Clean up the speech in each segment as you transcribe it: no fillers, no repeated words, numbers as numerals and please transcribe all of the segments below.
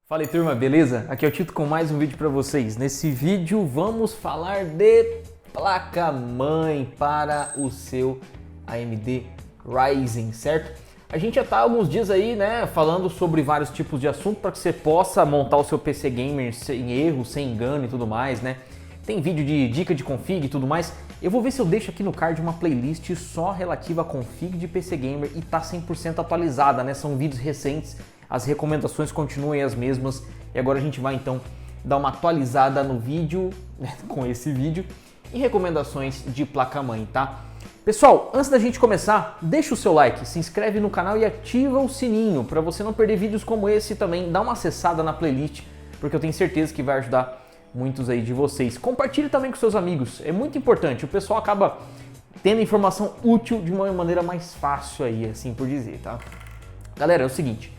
Fala aí, turma, beleza? Aqui é o Tito com mais um vídeo para vocês. Nesse vídeo vamos falar de placa-mãe para o seu AMD Ryzen, certo? A gente já tá há alguns dias aí, né, falando sobre vários tipos de assunto para que você possa montar o seu PC Gamer sem erro, sem engano e tudo mais, né? Tem vídeo de dica de config e tudo mais. Eu vou ver se eu deixo aqui no card uma playlist só relativa a config de PC Gamer e tá 100% atualizada, né? São vídeos recentes. As recomendações continuam as mesmas e agora a gente vai então dar uma atualizada no vídeo, né, com esse vídeo, e recomendações de placa-mãe, tá? Pessoal, antes da gente começar, deixa o seu like, se inscreve no canal e ativa o sininho para você não perder vídeos como esse também. Dá uma acessada na playlist, porque eu tenho certeza que vai ajudar muitos aí de vocês. Compartilhe também com seus amigos, é muito importante, o pessoal acaba tendo informação útil de uma maneira mais fácil aí, assim por dizer, tá? Galera, é o seguinte,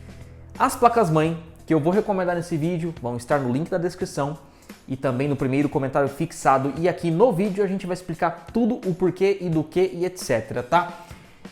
as placas-mãe que eu vou recomendar nesse vídeo vão estar no link da descrição e também no primeiro comentário fixado, e aqui no vídeo a gente vai explicar tudo o porquê e do que e etc, tá?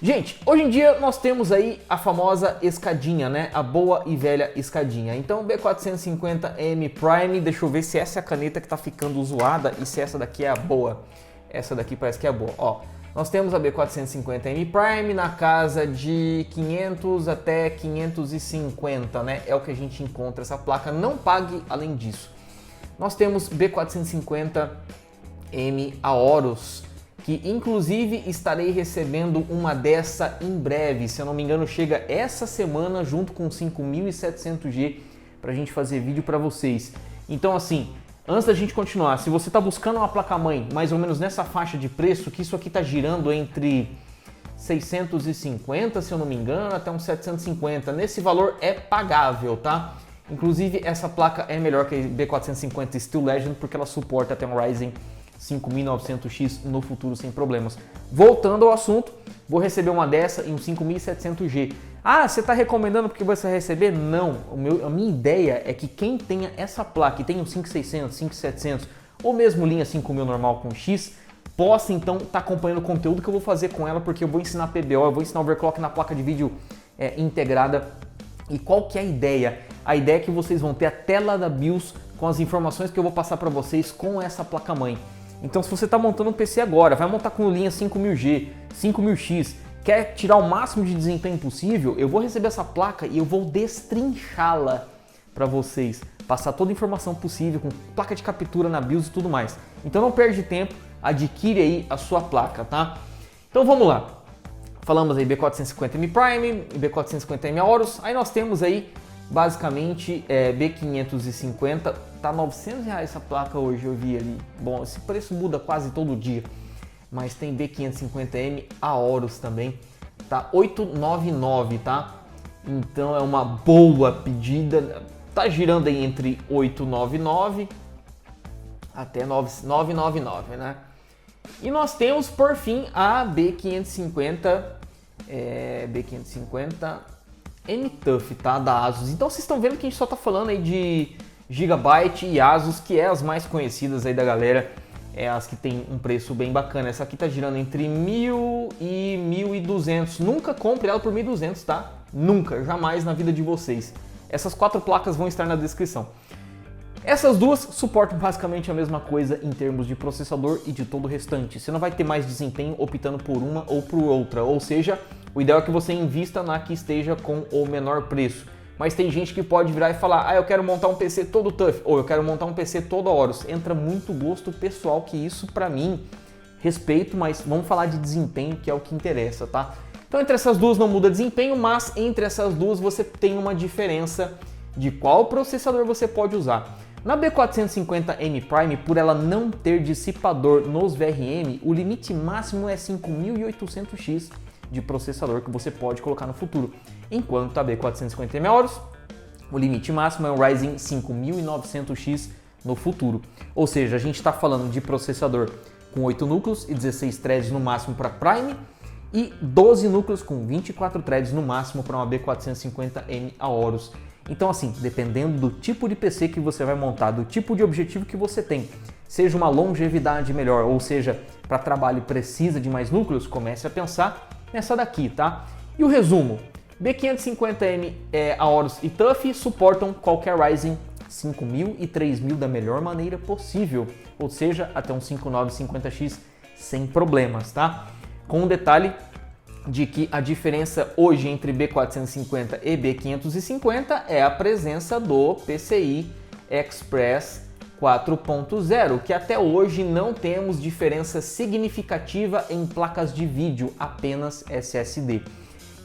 Gente, hoje em dia nós temos aí a famosa escadinha, né? A boa e velha escadinha. Então o B450M Prime, deixa eu ver se essa é a caneta que tá ficando zoada e se essa daqui é a boa. Essa daqui parece que é a boa, ó. Nós temos a B450M Prime na casa de 500 até 550, né? É o que a gente encontra essa placa, não pague além disso. Nós temos B450M Aorus, que inclusive estarei recebendo uma dessa em breve. Se eu não me engano, chega essa semana junto com 5700G para a gente fazer vídeo para vocês. Então assim, antes da gente continuar, se você está buscando uma placa-mãe mais ou menos nessa faixa de preço, que isso aqui está girando entre 650, se eu não me engano, até uns 750, nesse valor é pagável, tá? Inclusive essa placa é melhor que a B450 Steel Legend porque ela suporta até um Ryzen 5900X no futuro sem problemas. Voltando ao assunto, vou receber uma dessa em um 5700G. Ah, você está recomendando porque você vai receber? Não, a minha ideia é que quem tenha essa placa e tenha um 5600, 5700 ou mesmo linha 5000 normal com X, possa então estar acompanhando o conteúdo que eu vou fazer com ela, porque eu vou ensinar PBO, eu vou ensinar overclock na placa de vídeo integrada. E qual que é a ideia? A ideia é que vocês vão ter a tela da BIOS com as informações que eu vou passar para vocês com essa placa-mãe. Então se você está montando um PC agora, vai montar com linha 5000G, 5000X, quer tirar o máximo de desempenho possível, eu vou receber essa placa e eu vou destrinchá-la para vocês, passar toda a informação possível com placa de captura na BIOS e tudo mais. Então não perde tempo, adquire aí a sua placa, tá? Então vamos lá. Falamos aí B450M Prime, B450M Aorus, aí nós temos aí basicamente B550, tá R$900 essa placa hoje, eu vi ali. Bom, esse preço muda quase todo dia, mas tem B550M Aorus também, tá R$899, tá? Então é uma boa pedida, tá girando aí entre R$899 até R$999, né? E nós temos por fim a B550 M-Tough, tá? Da Asus. Então vocês estão vendo que a gente só tá falando aí de Gigabyte e Asus, que é as mais conhecidas aí da galera, as que tem um preço bem bacana. Essa aqui tá girando entre 1.000 e 1.200. Nunca compre ela por 1.200, tá? Nunca, jamais na vida de vocês. Essas quatro placas vão estar na descrição. Essas duas suportam basicamente a mesma coisa em termos de processador e de todo o restante. Você não vai ter mais desempenho optando por uma ou por outra, ou seja, o ideal é que você invista na que esteja com o menor preço. Mas tem gente que pode virar e falar, ah, eu quero montar um PC todo tough, ou eu quero montar um PC todo Aorus. Entra muito gosto pessoal, que isso pra mim, respeito, mas vamos falar de desempenho, que é o que interessa, tá? Então entre essas duas não muda desempenho, mas entre essas duas você tem uma diferença de qual processador você pode usar. Na B450M Prime, por ela não ter dissipador nos VRM, o limite máximo é 5800X de processador que você pode colocar no futuro. Enquanto a B450M Aorus, o limite máximo é um Ryzen 5900X no futuro. Ou seja, a gente está falando de processador com 8 núcleos e 16 threads no máximo para Prime e 12 núcleos com 24 threads no máximo para uma B450M Aorus. Então assim, dependendo do tipo de PC que você vai montar, do tipo de objetivo que você tem, seja uma longevidade melhor, ou seja, para trabalho precisa de mais núcleos, comece a pensar nessa daqui, tá? E o resumo, B550M, Aorus e TUF suportam qualquer Ryzen 5000 e 3000 da melhor maneira possível, ou seja, até um 5950X sem problemas, tá? Com um detalhe de que a diferença hoje entre B450 e B550 é a presença do PCI Express 4.0, que até hoje não temos diferença significativa em placas de vídeo, apenas SSD.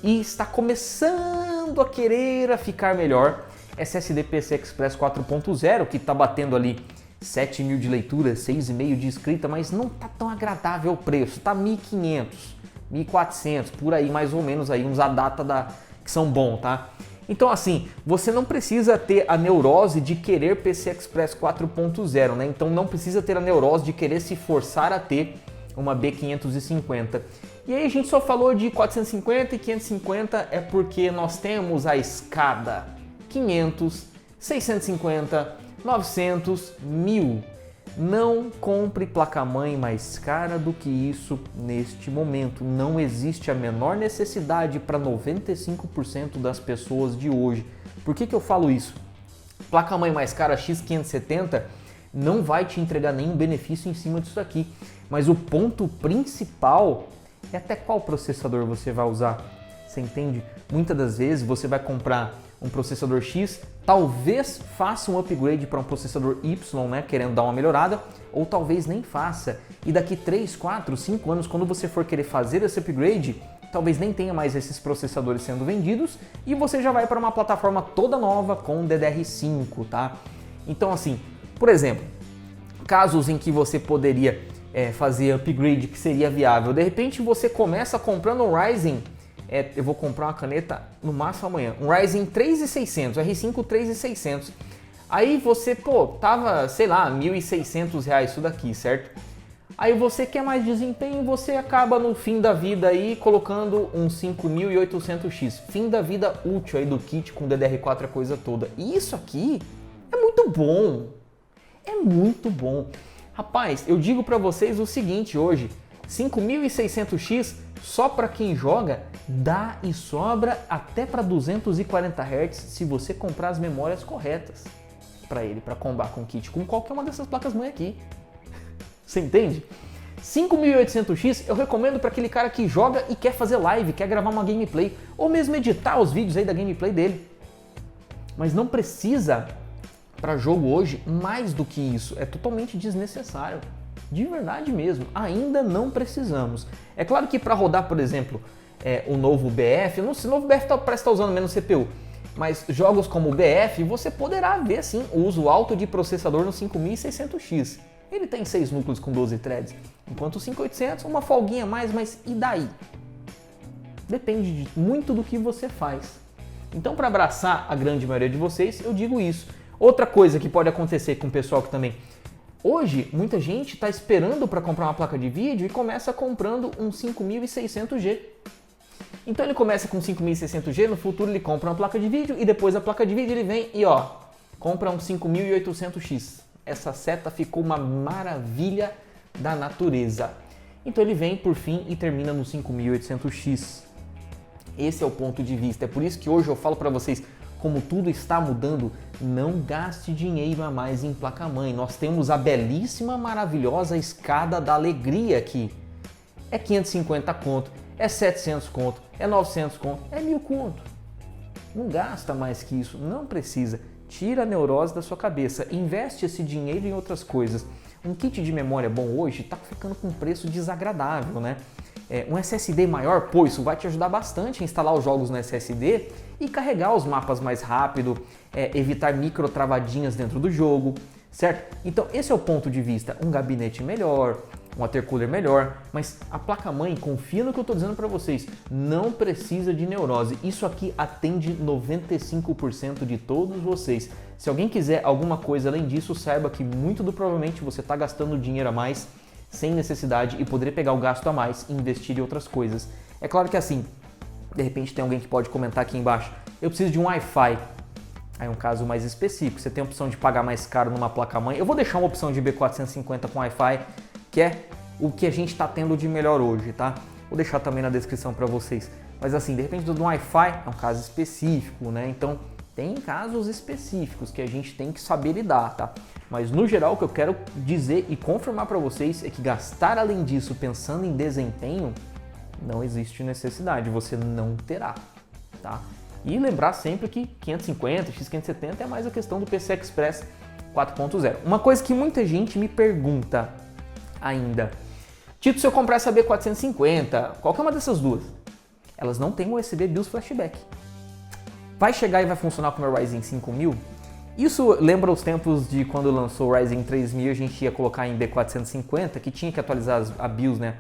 E está começando a querer ficar melhor SSD PCI Express 4.0, que está batendo ali 7.000 de leitura, 6,5 de escrita, mas não está tão agradável o preço, está 1.500, 1.400, por aí mais ou menos, aí uns ADATA que são bons, tá? Então assim, você não precisa ter a neurose de querer PCI Express 4.0, né? Então não precisa ter a neurose de querer se forçar a ter uma B550. E aí a gente só falou de 450 e 550 é porque nós temos a escada 500, 650, 900, 1000. Não compre placa-mãe mais cara do que isso neste momento. Não existe a menor necessidade para 95% das pessoas de hoje. Por que eu falo isso? Placa-mãe mais cara X570 não vai te entregar nenhum benefício em cima disso aqui. Mas o ponto principal é até qual processador você vai usar. Você entende? Muitas das vezes você vai comprar um processador X, talvez faça um upgrade para um processador Y, né, querendo dar uma melhorada, ou talvez nem faça. E daqui 3, 4, 5 anos, quando você for querer fazer esse upgrade, talvez nem tenha mais esses processadores sendo vendidos e você já vai para uma plataforma toda nova com DDR5, tá? Então assim, por exemplo, casos em que você poderia fazer upgrade que seria viável, de repente você começa comprando um Ryzen, eu vou comprar uma caneta no máximo amanhã, um Ryzen 3600, R5 3600. Aí você, tava, sei lá, R$1.600 isso daqui, certo? Aí você quer mais desempenho, você acaba no fim da vida aí colocando um 5800X, fim da vida útil aí do kit com DDR4 a coisa toda. E isso aqui é muito bom, é muito bom. Rapaz, eu digo pra vocês o seguinte hoje, 5600X só para quem joga dá e sobra até para 240 Hz se você comprar as memórias corretas para ele, para combar com kit, com qualquer uma dessas placas-mãe aqui. Você entende? 5800X eu recomendo para aquele cara que joga e quer fazer live, quer gravar uma gameplay, ou mesmo editar os vídeos aí da gameplay dele. Mas não precisa para jogo hoje mais do que isso, é totalmente desnecessário. De verdade mesmo, ainda não precisamos. É claro que para rodar, por exemplo, o novo BF, não sei, o novo BF parece estar usando menos CPU, mas jogos como o BF, você poderá ver sim o uso alto de processador no 5600X. Ele tem 6 núcleos com 12 threads, enquanto o 5800 uma folguinha a mais, mas e daí? Depende muito do que você faz. Então, para abraçar a grande maioria de vocês, eu digo isso. Outra coisa que pode acontecer com o pessoal que também... Hoje, muita gente está esperando para comprar uma placa de vídeo e começa comprando um 5600G. Então ele começa com 5600G, no futuro ele compra uma placa de vídeo e depois a placa de vídeo ele vem e compra um 5800X. Essa seta ficou uma maravilha da natureza. Então ele vem por fim e termina no 5800X. Esse é o ponto de vista. É por isso que hoje eu falo para vocês, como tudo está mudando, não gaste dinheiro a mais em placa-mãe. Nós temos a belíssima, maravilhosa escada da alegria aqui. É 550 conto, é 700 conto, é 900 conto, é 1.000 conto. Não gasta mais que isso, não precisa. Tira a neurose da sua cabeça, investe esse dinheiro em outras coisas. Um kit de memória bom hoje está ficando com um preço desagradável, né? Um SSD maior, isso vai te ajudar bastante a instalar os jogos no SSD e carregar os mapas mais rápido, evitar micro travadinhas dentro do jogo, certo? Então esse é o ponto de vista, um gabinete melhor, um watercooler melhor, mas a placa-mãe, confia no que eu estou dizendo para vocês, não precisa de neurose. Isso aqui atende 95% de todos vocês. Se alguém quiser alguma coisa além disso, saiba que muito provavelmente você está gastando dinheiro a mais sem necessidade e poderia pegar o gasto a mais e investir em outras coisas. É claro que assim, de repente tem alguém que pode comentar aqui embaixo, eu preciso de um Wi-Fi. Aí é um caso mais específico, você tem a opção de pagar mais caro numa placa-mãe. Eu vou deixar uma opção de B450 com Wi-Fi, que é o que a gente está tendo de melhor hoje, tá? Vou deixar também na descrição para vocês. Mas assim, de repente do Wi-Fi é um caso específico, né? Então tem casos específicos que a gente tem que saber lidar, tá? Mas no geral o que eu quero dizer e confirmar para vocês é que gastar além disso pensando em desempenho não existe necessidade, você não terá, tá? E lembrar sempre que 550, X570 é mais a questão do PCI Express 4.0. Uma coisa que muita gente me pergunta ainda, Tito, se eu comprar essa B450, qualquer uma dessas duas, elas não têm USB BIOS Flashback. Vai chegar e vai funcionar com o meu Ryzen 5000? Isso lembra os tempos de quando lançou o Ryzen 3000, a gente ia colocar em B450, que tinha que atualizar a BIOS, né,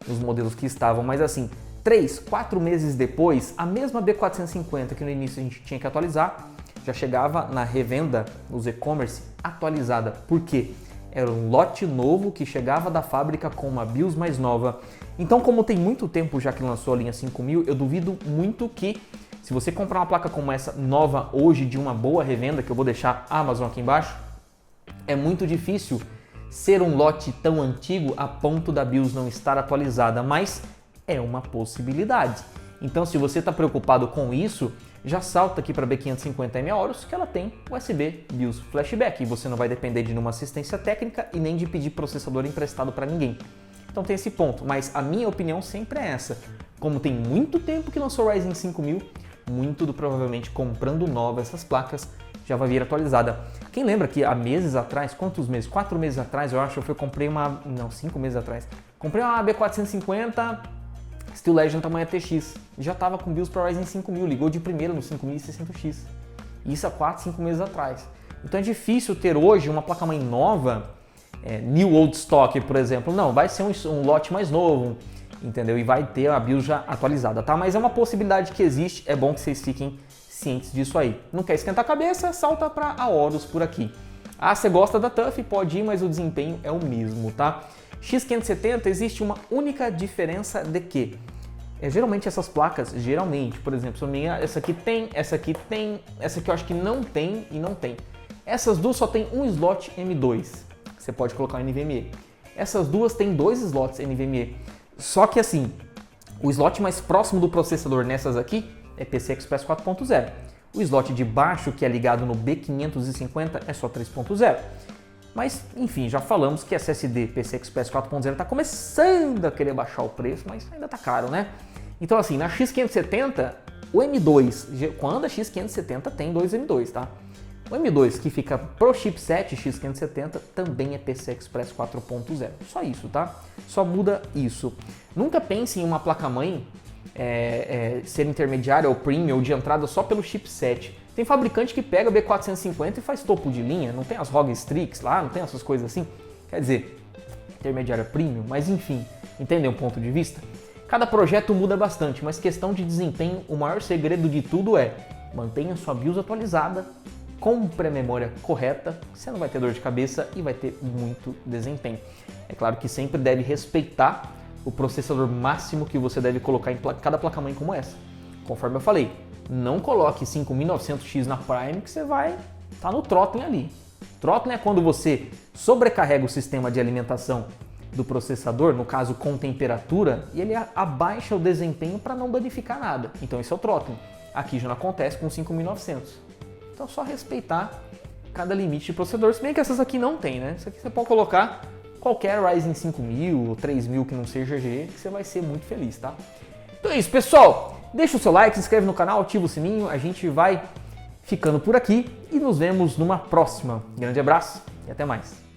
nos modelos que estavam, mas assim, 3, 4 meses depois, a mesma B450 que no início a gente tinha que atualizar, já chegava na revenda, nos e-commerce, atualizada. Por quê? Era um lote novo que chegava da fábrica com uma BIOS mais nova. Então, como tem muito tempo já que lançou a linha 5000, eu duvido muito que, se você comprar uma placa como essa nova hoje de uma boa revenda, que eu vou deixar a Amazon aqui embaixo, é muito difícil ser um lote tão antigo a ponto da BIOS não estar atualizada, mas é uma possibilidade. Então, se você está preocupado com isso, já salta aqui para a B550M Aorus, que ela tem USB BIOS Flashback, e você não vai depender de nenhuma assistência técnica e nem de pedir processador emprestado para ninguém. Então tem esse ponto, mas a minha opinião sempre é essa. Como tem muito tempo que lançou o Ryzen 5000, provavelmente comprando nova essas placas já vai vir atualizada. Quem lembra que há meses atrás, quantos meses? 4 meses atrás, eu acho, eu comprei uma... Não, 5 meses atrás. Comprei uma B450 Steel Legend tamanho TX. E já estava com BIOS para Ryzen 5000, ligou de primeira no 5600X. Isso há 4, 5 meses atrás. Então é difícil ter hoje uma placa-mãe nova, New Old Stock, por exemplo. Não, vai ser um lote mais novo, entendeu? E vai ter a BIOS já atualizada, tá? Mas é uma possibilidade que existe, é bom que vocês fiquem cientes disso aí. Não quer esquentar a cabeça? Salta para a Aorus por aqui. Ah, você gosta da TUF? Pode ir, mas o desempenho é o mesmo, tá? X570 existe uma única diferença de que geralmente essas placas, por exemplo, essa aqui tem, essa aqui eu acho que não tem e não tem. Essas duas só tem um slot M2, você pode colocar NVMe. Essas duas tem 2 slots NVMe. Só que assim, o slot mais próximo do processador nessas aqui é PCI Express 4.0. O slot de baixo, que é ligado no B550, é só 3.0. Mas, enfim, já falamos que SSD PCI Express 4.0 está começando a querer baixar o preço, mas ainda está caro, né? Então, assim, na X570, o M2, quando a X570 tem 2 M2, tá? O M2 que fica pro chipset X570 também é PCI Express 4.0. Só isso, tá? Só muda isso. Nunca pense em uma placa-mãe ser intermediária ou premium ou de entrada só pelo chipset. Tem fabricante que pega B450 e faz topo de linha, não tem as ROG Strix lá, não tem essas coisas assim. Quer dizer, intermediária premium, mas enfim, entendeu o ponto de vista? Cada projeto muda bastante, mas questão de desempenho, o maior segredo de tudo é mantenha sua BIOS atualizada, compre a memória correta, você não vai ter dor de cabeça e vai ter muito desempenho. É claro que sempre deve respeitar o processador máximo que você deve colocar em cada placa-mãe como essa. Conforme eu falei, não coloque 5900X na Prime que você vai estar no throttling ali. Throttling é quando você sobrecarrega o sistema de alimentação do processador, no caso com temperatura, e ele abaixa o desempenho para não danificar nada. Então esse é o throttling. Aqui já não acontece com 5900. Então é só respeitar cada limite de processador, se bem que essas aqui não tem, né? Isso aqui você pode colocar qualquer Ryzen 5000 ou 3000 que não seja GE, que você vai ser muito feliz, tá? Então é isso, pessoal! Deixa o seu like, se inscreve no canal, ativa o sininho, a gente vai ficando por aqui e nos vemos numa próxima. Grande abraço e até mais!